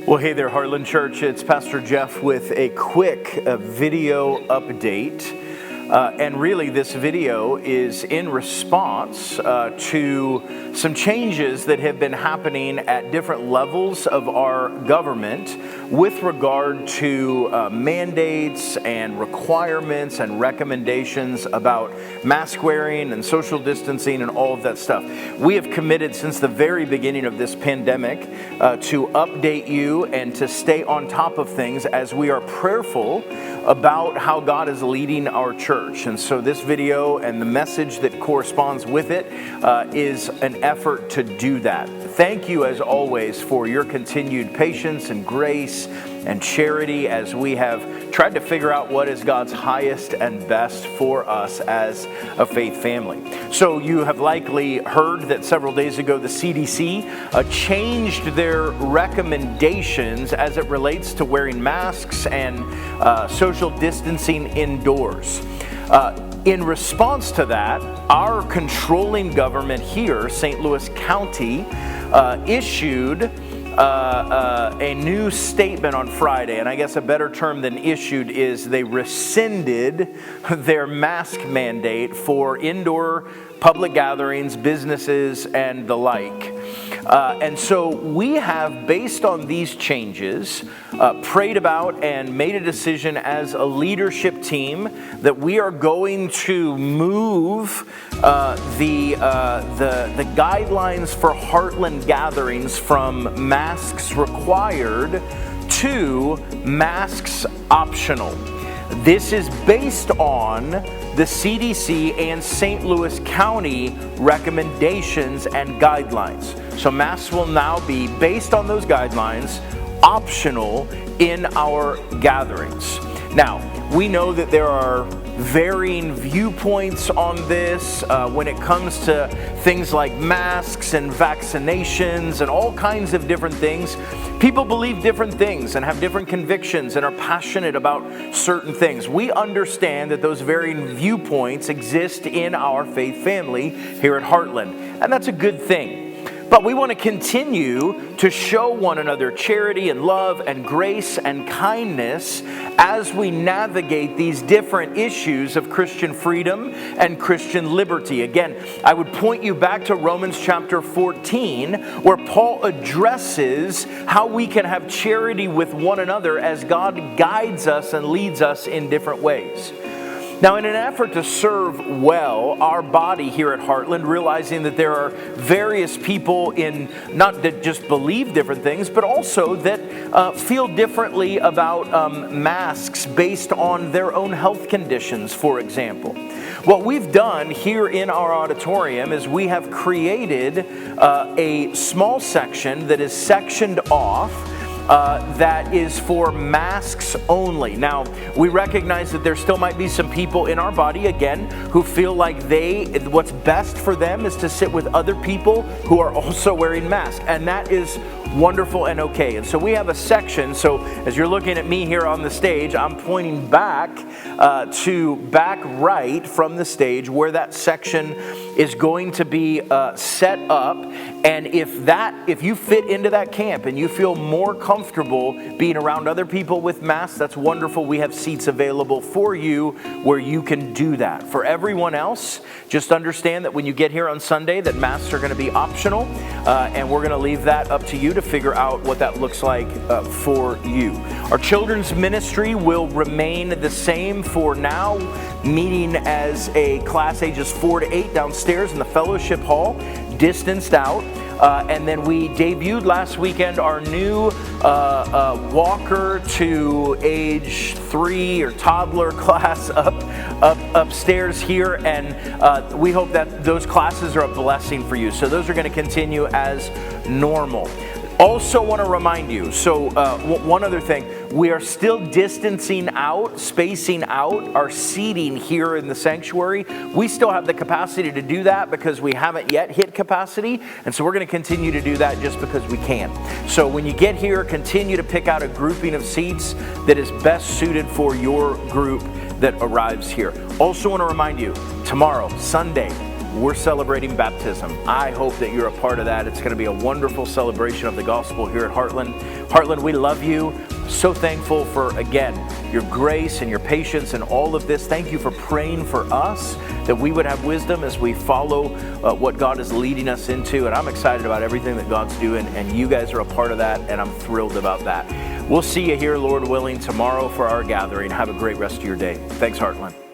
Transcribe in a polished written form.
Well, hey there, Heartland Church. It's Pastor Jeff with a quick video update. And really, this video is in response to some changes that have been happening at different levels of our government with regard to mandates and requirements and recommendations about mask wearing and social distancing and all of that stuff. We have committed since the very beginning of this pandemic to update you and to stay on top of things as we are prayerful about how God is leading our church. And so this video and the message that corresponds with it is an effort to do that. Thank you, as always, for your continued patience and grace and charity as we have tried to figure out what is God's highest and best for us as a faith family. So you have likely heard that several days ago the CDC changed their recommendations as it relates to wearing masks and social distancing indoors. In response to that, our controlling government here, St. Louis County, issued a new statement on Friday, and I guess a better term than issued is they rescinded their mask mandate for indoor public gatherings, businesses, and the like. And so we have, based on these changes, prayed about and made a decision as a leadership team that we are going to move the guidelines for Heartland gatherings from masks required to masks optional. This is based on the CDC and St. Louis County recommendations and guidelines. So masks will now be, based on those guidelines, optional in our gatherings. Now, we know that there are varying viewpoints on this when it comes to things like masks and vaccinations and all kinds of different things. People believe different things and have different convictions and are passionate about certain things. We understand that those varying viewpoints exist in our faith family here at Heartland, and that's a good thing. But we want to continue to show one another charity and love and grace and kindness as we navigate these different issues of Christian freedom and Christian liberty. Again, I would point you back to Romans chapter 14, where Paul addresses how we can have charity with one another as God guides us and leads us in different ways. Now, in an effort to serve well our body here at Heartland, realizing that there are various people not that just believe different things, but also that feel differently about masks based on their own health conditions, for example. What we've done here in our auditorium is we have created a small section that is sectioned off that is for masks only. Now, we recognize that there still might be some people in our body, again, who feel like what's best for them is to sit with other people who are also wearing masks, and that is wonderful and okay. And so we have a section, so as you're looking at me here on the stage, I'm pointing back to back right from the stage where that section is going to be set up. And if you fit into that camp and you feel more comfortable being around other people with masks, that's wonderful. We have seats available for you where you can do that. For everyone else, just understand that when you get here on Sunday, that masks are going to be optional, and we're going to leave that up to you to figure out what that looks like for you. Our children's ministry will remain the same for now, meeting as a class ages 4 to 8 downstairs in the fellowship hall, distanced out. And then we debuted last weekend our new walker to age 3 or toddler class upstairs here, and we hope that those classes are a blessing for you. So those are going to continue as normal. Also want to remind you, one other thing, we are still distancing out, spacing out our seating here in the sanctuary. We still have the capacity to do that because we haven't yet hit capacity, and so we're going to continue to do that just because we can. So when you get here, continue to pick out a grouping of seats that is best suited for your group that arrives here. Also want to remind you, tomorrow, Sunday, we're celebrating baptism. I hope that you're a part of that. It's going to be a wonderful celebration of the gospel here at Heartland. Heartland, we love you. So thankful for, again, your grace and your patience and all of this. Thank you for praying for us, that we would have wisdom as we follow what God is leading us into. And I'm excited about everything that God's doing, and you guys are a part of that, and I'm thrilled about that. We'll see you here, Lord willing, tomorrow for our gathering. Have a great rest of your day. Thanks, Heartland.